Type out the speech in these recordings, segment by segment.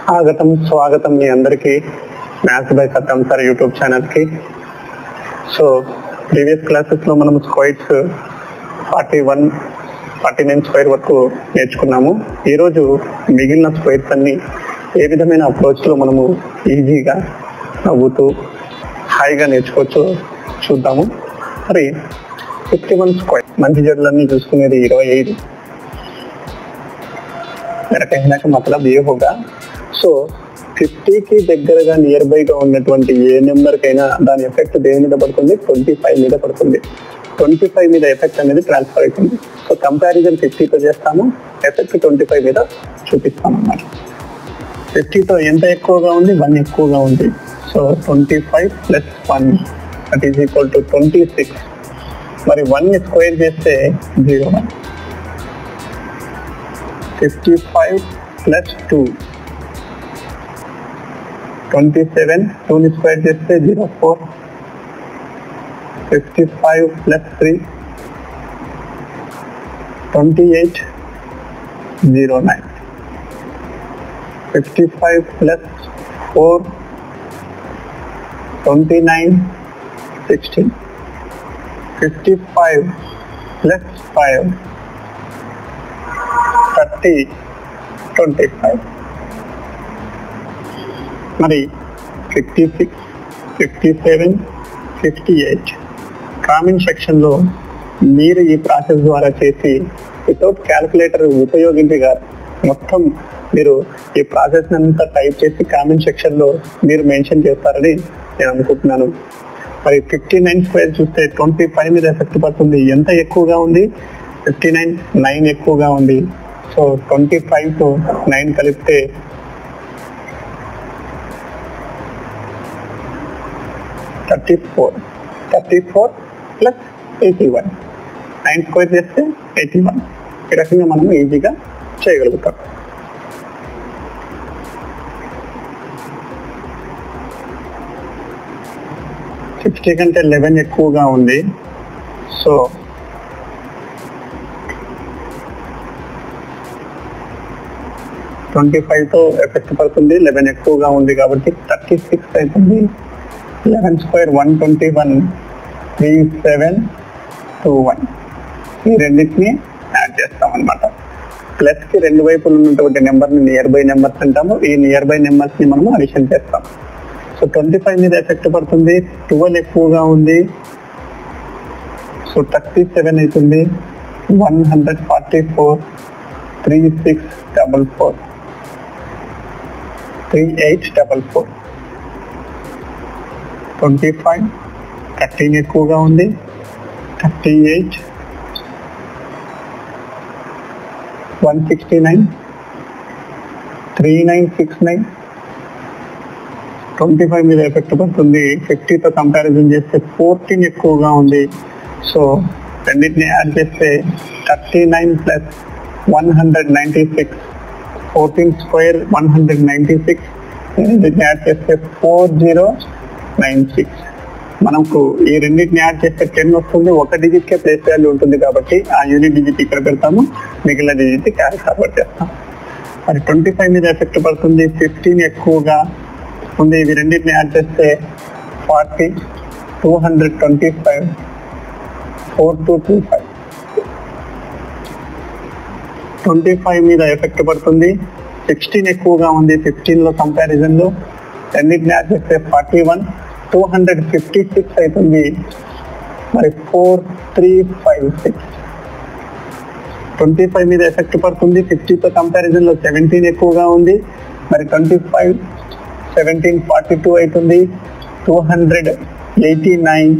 స్వాగతం మీ అందరికీ maths by Satyam sir YouTube ఛానల్కి. సో ప్రీవియస్ క్లాసెస్లో మనం స్క్వైర్స్ 41, 49 స్క్వేర్ వరకు నేర్చుకున్నాము. ఈరోజు మిగిలిన స్క్వేర్స్ అన్ని ఏ విధమైన అప్రోచ్లో మనము ఈజీగా నవ్వుతూ హాయిగా నేర్చుకోవచ్చు చూద్దాము. మరి 51 స్క్వేర్ మంచి జడ్లన్నీ చూసుకునేది 25. मेरा कहने का मतलब ये होगा, సో 50కి దగ్గరగా నియర్ బైగా ఉన్నటువంటి ఏ నెంబర్కైనా దాని ఎఫెక్ట్ దేని మీద పడుతుంది? 25 మీద పడుతుంది. 25 మీద ఎఫెక్ట్ అనేది ట్రాన్స్ఫర్ అవుతుంది. సో కంపారిజన్ 50తో చేస్తాము, ఎఫెక్ట్ 25 మీద చూపిస్తాం అన్నమాట. 50తో ఎంత ఎక్కువగా ఉంది? 1 ఎక్కువగా ఉంది. So 25 + 1 that is equal to 26. మరి 1ని స్క్వేర్ చేస్తే 0. 55 + 2 27, 2ని స్క్వేర్ చేస్తే 04. 55 + 3 28, 09. 55 + 4 29, 16. 55 + 5 30, 25. మరి 56, 57, 58 కామెంట్ సెక్షన్లో మీరు ఈ ప్రాసెస్ ద్వారా చేసి వితౌట్ క్యాల్కులేటర్ ఉపయోగించగా మొత్తం మీరు ఈ ప్రాసెస్ అంతా టైప్ చేసి కామెంట్ సెక్షన్లో మీరు మెన్షన్ చేస్తారని నేను అనుకుంటున్నాను. మరి 59 స్క్వేర్ చూస్తే 25 మీద ఎఫెక్ట్ పడుతుంది. ఎంత ఎక్కువగా ఉంది? 59, 9 ఎక్కువగా ఉంది. సో 25 తో 9 కలిపితే 34. 34 + 81. 9 స్క్వేర్ చేస్తే 81. ఈ రకంగా మనం ఈజీగా చేయగలుగుతాం. సిక్స్టీ కంటే 11 ఎక్కువగా ఉంది. సో 25తో ఎఫెక్ట్ పడుతుంది. 11 ఎక్కువగా ఉంది కాబట్టి 36 అవుతుంది. 11 స్క్వేర్ 121, 3721. ఈ రెండింటిని యాడ్ చేస్తాం అనమాట. ప్లస్కి రెండు వైపులు ఉన్నటువంటి నెంబర్ని నియర్ బై నెంబర్స్ అంటాము. ఈ నియర్ బై నెంబర్స్ని మనము అడిషన్ చేస్తాం. సో 25 మీద ఎఫెక్ట్ పడుతుంది. 12 ఎక్కువగా ఉంది. సో 37 అవుతుంది. 144, 3644, 3844. 25, 13 ఎక్కువగా ఉంది. 38, 169, 3969. 25 మీద ఎఫెక్ట్ పడుతుంది. 50తో కంపారిజన్ చేస్తే 14 ఎక్కువగా ఉంది. సో రెండింటిని యాడ్ చేస్తే 39 + 196. 14 స్క్వేర్ 196. రెండింటిని యాడ్ చేస్తే 4096. మనకు ఈ రెండింటిని యాడ్ చేస్తే 10 వస్తుంది. ఒక డిజిట్కే ప్లేస్ వాల్యూ ఉంటుంది కాబట్టి ఆ యూనిట్ డిజిట్ ఇక్కడ పెడతాము, మిగిలిన డిజిట్ క్యారీ ఫార్వర్డ్ చేస్తాం. మరి 25 మీద ఎఫెక్ట్ పడుతుంది. 15 ఎక్కువగా ఉంది. ఇవి రెండింటిని యాడ్ చేస్తే 40, 225, 4225. 25 మీద ఎఫెక్ట్ పడుతుంది. 16 ఎక్కువగా ఉంది. 15లో కంపారిజన్లో రెండింటిని యాడ్ చేస్తే 41, 256 అవుతుంది. మరి 4356. 25 మీద ఎఫెక్ట్ పడుతుంది. 50తో కంపారిజన్లో 17 ఎక్కువగా ఉంది. మరి 25, 17, 42 అవుతుంది. 289,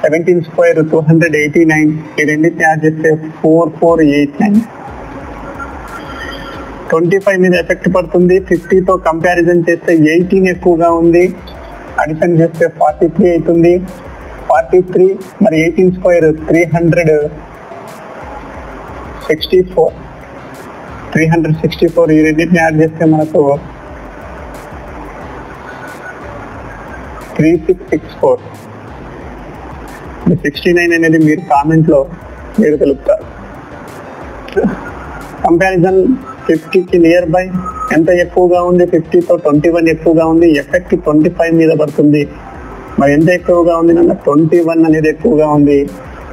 17 స్క్వేర్ 289. ఈ రెండింటిని యాడ్ చేస్తే 4489. 25 మీద ఎఫెక్ట్ పడుతుంది. 50తో కంపారిజన్ చేస్తే 18 ఎక్కువగా ఉంది. అడిషన్ చేస్తే 43 అవుతుంది. 43 మరి 18 స్క్వేర్ 364. 364 ఈ రెండింటిని యాడ్ చేస్తే మనకు 3664. 69 అనేది మీరు కామెంట్లో మీరు తెలుపుతారు. కంపారిజన్ 50కి నియర్ బై ఎంత ఎక్కువగా ఉంది, 50తో 21 ఎక్కువగా ఉంది, ఎఫెక్ట్ 25 మీద పడుతుంది. మరి ఎంత ఎక్కువగా ఉంది నాన్న, 21 అనేది ఎక్కువగా ఉంది.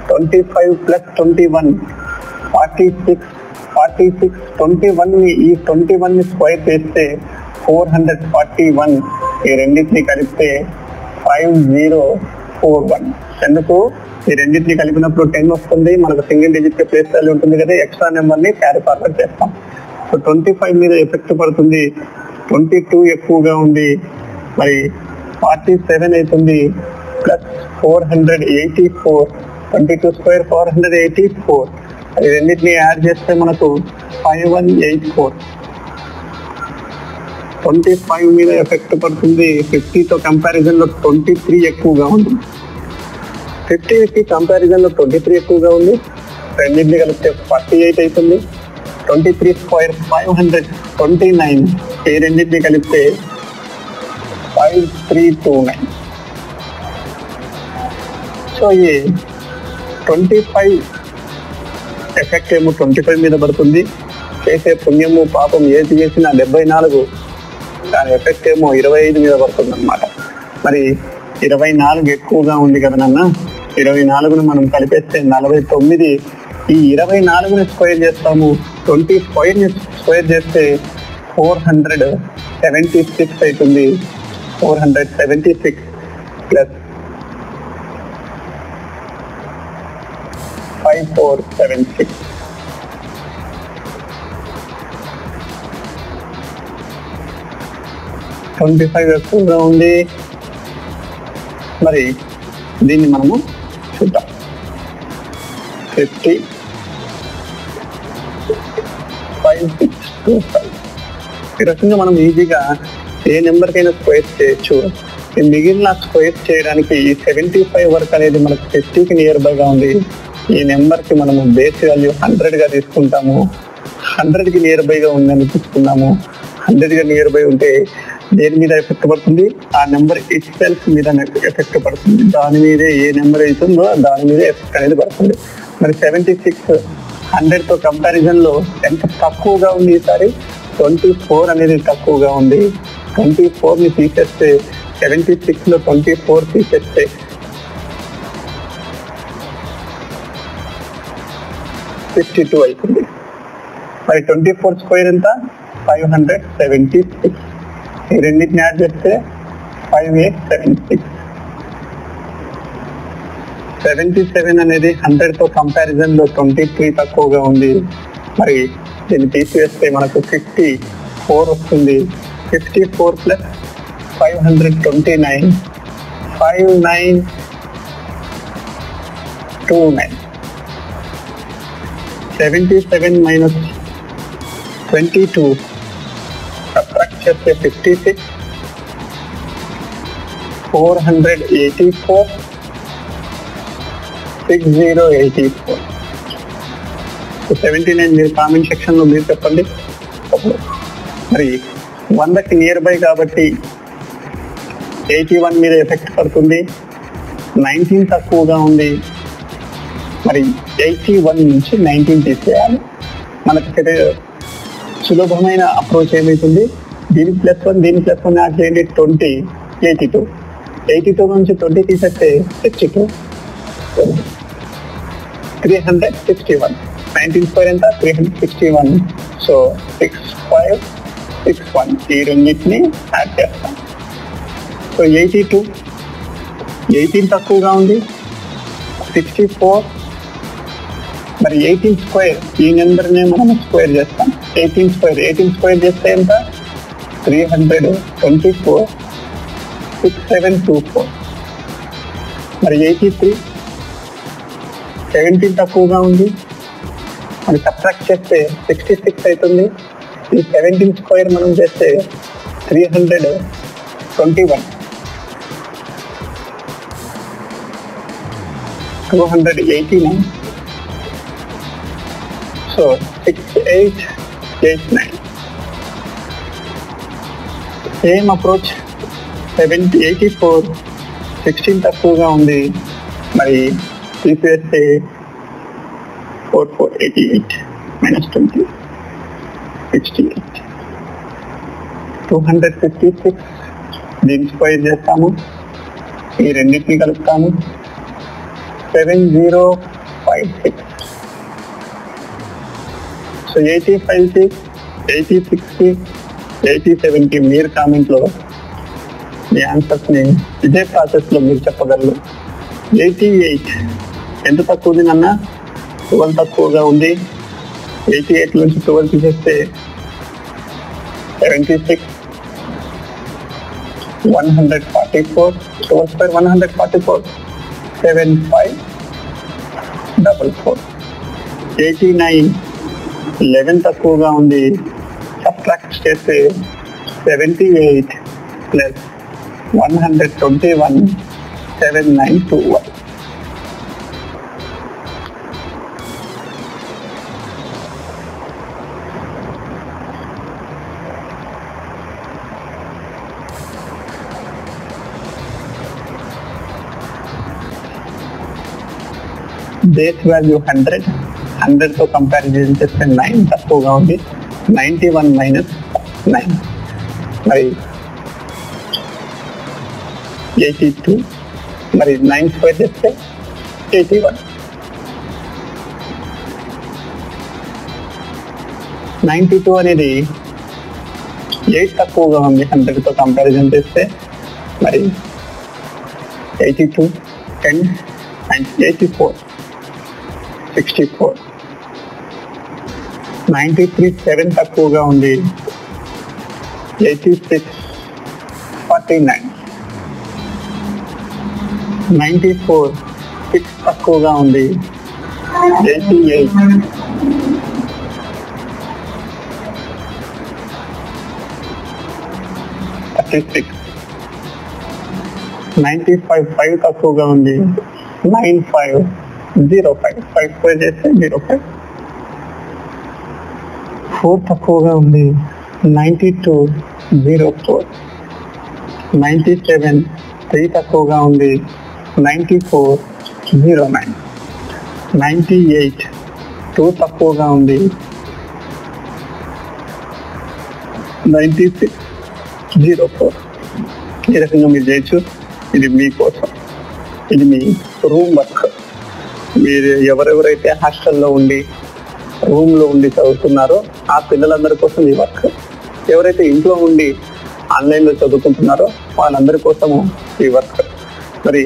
25 ప్లస్ 21 46, 21 ఈ 21 ని స్క్వేర్ చేస్తే 441, ఈ రెండింటిని కలిపితే 5041. ఎందుకు ఈ రెండింటిని కలిపినప్పుడు 10 వస్తుంది, మనకు సింగిల్ డిజిట్ ప్లేస్ వాల్యూ ఉంటుంది కదా, ఎక్స్ట్రా నెంబర్ ని క్యారీ ఫార్వర్డ్ చేస్తాం. సో 25 మీద ఎఫెక్ట్ పడుతుంది, 22 ఎక్కువగా ఉంది, మరి 47 అవుతుంది, ప్లస్ 484, 22 స్క్వేర్ 484, అది రెండింటిని యాడ్ చేస్తే మనకు 5184. 25 మీద ఎఫెక్ట్ పడుతుంది, 50తో కంపారిజన్ లో 23 ఎక్కువగా ఉంది. 50కి కంపారిజన్ లో 23 ఎక్కువగా ఉంది, రెండింటిని కలిపితే 48 అవుతుంది. 23 స్క్వేర్ 529, ఈ రెండింటిని కలిపితే 5329. సో ఈ 25 ఎఫెక్ట్ ఏమో 25 మీద పడుతుంది, చేసే పుణ్యము పాపం ఏది చేసినా 74, దాని ఎఫెక్ట్ ఏమో 25 మీద పడుతుంది అనమాట. మరి 24 ఎక్కువగా ఉంది కదా నాన్న, 24ను మనం కలిపేస్తే 49. ఈ 24ని స్క్వేర్ చేస్తాము, 25ని స్క్వేర్ చేస్తే 476 అవుతుంది. 476 ప్లస్ 5476. ఎక్కువగా ఉంది. మరి దీన్ని మనము చూద్దాం. 50, 5625. ఈ రకంగా మనం ఈజీగా ఏ నెంబర్కైనా స్క్వేర్ చేయొచ్చు. ఈ మిగిలిన స్క్వేర్ చేయడానికి ఈ 75 వరకు అనేది మనకు 50కి నియర్ బైగా ఉంది. ఈ నెంబర్కి మనము బేస్ వాల్యూ 100గా తీసుకుంటాము. 100కి నియర్ బైగా ఉందని తీసుకున్నాము. 100గా నియర్ బై ఉంటే దేని మీద ఎఫెక్ట్ పడుతుంది, ఆ నెంబర్ ఇట్ సెల్ఫ్ మీద ఎఫెక్ట్ పడుతుంది. దాని మీదే ఏ నెంబర్ అవుతుందో దాని మీదే ఎఫెక్ట్ అనేది పడుతుంది. మరి 76 100తో కంపారిజన్ లో ఎంత తక్కువగా ఉంది, ఈసారి 24 అనేది తక్కువగా ఉంది. 24ని తీసేస్తే 76 లో 24 తీసేస్తే 52 అవుతుంది. మరి 24 స్క్వేర్ ఎంత, 576. ఈ రెండింటిని యాడ్ చేస్తే 5876. 77 అనేది 100తో కంపారిజన్ లో 23 తక్కువగా ఉంది. మరి దీన్ని తీసివేస్తే మనకు 54 వస్తుంది. 54 ప్లస్ 529, 5929. 77 మైనస్ 22 సబ్ట్రాక్ట్ చేస్తే 56, 484, 6084. 79 మీరు కామెంట్ సెక్షన్ లో మీరు చెప్పండి. మరి 100కి నియర్ బై కాబట్టి 81 మీద ఎఫెక్ట్ పడుతుంది. 19 తక్కువగా ఉంది. మరి 81 నుంచి 19 తీసేయాలి. మనకి సులభమైన అప్రోచ్ ఏమవుతుంది, దీనికి +1 దీనికి +1 యాడ్ చేయండి, 20, 82. 82 నుంచి 20 తీసేస్తే 62, 361. 19 స్క్వేర్ ఎంత, 361. సో 6561. ఈ రెండింటిని యాడ్ చేస్తాం. సో 82, 18 తక్కువగా ఉంది, 64. మరి 18 స్క్వేర్ ఈ నెంబర్ని మనం స్క్వేర్ చేస్తాం. 18 స్క్వేర్ చేస్తే ఎంత, 324, 6724. మరి 83, 17 తక్కువగా ఉంది, మరి సబ్ట్రాక్ట్ చేస్తే 66 అవుతుంది. ఈ 17 స్క్వేర్ మనం చేస్తే 321, 289. సో 6889. Same approach. 84, 16 తక్కువగా ఉంది, మరి తీసివేస్తే 4488 -20, 68. 256. దీన్ని స్క్వేర్ చేస్తాము, ఈ రెండింటిని కలుపుతాము. 7056. సో 85కి 86కి 87కి మీరు కామెంట్లో మీ ఆన్సర్స్ని ఇదే ప్రాసెస్లో మీరు చెప్పగలరు. 88 ఎంత తక్కువ ఉంది నాన్న? 12 తక్కువగా ఉంది. 88 నుంచి 12 తీసేస్తే 76. 144. 12 square 144. 7544. 89 11 తక్కువగా ఉంది. సబ్ట్రాక్ట్ చేస్తే 78 ప్లస్ 121 7921. బేస్ వాల్యూ 100తో కంపారిజన్ చేస్తే 9 తక్కువగా ఉంది. 91 మైనస్ 9 మరి 82. మరి 9 స్క్వేర్ చేస్తే 81. 92 అనేది 8 తక్కువగా ఉంది 100తో కంపారిజన్ చేస్తే. మరి 82 10 అండ్ 84 64. 93 7 తక్కువగా ఉంది. 86 49. 94 6 తక్కువగా ఉంది. 88 36. 95 5 తక్కువగా ఉంది. 95 05. 5 స్క్వేర్ చేస్తే 05. 4 తక్కువగా ఉంది. 92 04. 97 3 తక్కువగా ఉంది. 94 09. 98 2 తక్కువగా ఉంది. 96 04. ఈ రకంగా మీరు చేయొచ్చు. ఇది మీకోసం, ఇది మీ రూమ్ వర్క్. మీరు ఎవరెవరైతే హాస్టల్లో ఉండి రూమ్లో ఉండి చదువుతున్నారో ఆ పిల్లలందరి కోసం ఈ వర్క్. ఎవరైతే ఇంట్లో ఉండి ఆన్లైన్లో చదువుకుంటున్నారో వాళ్ళందరి కోసము ఈ వర్క్. మరి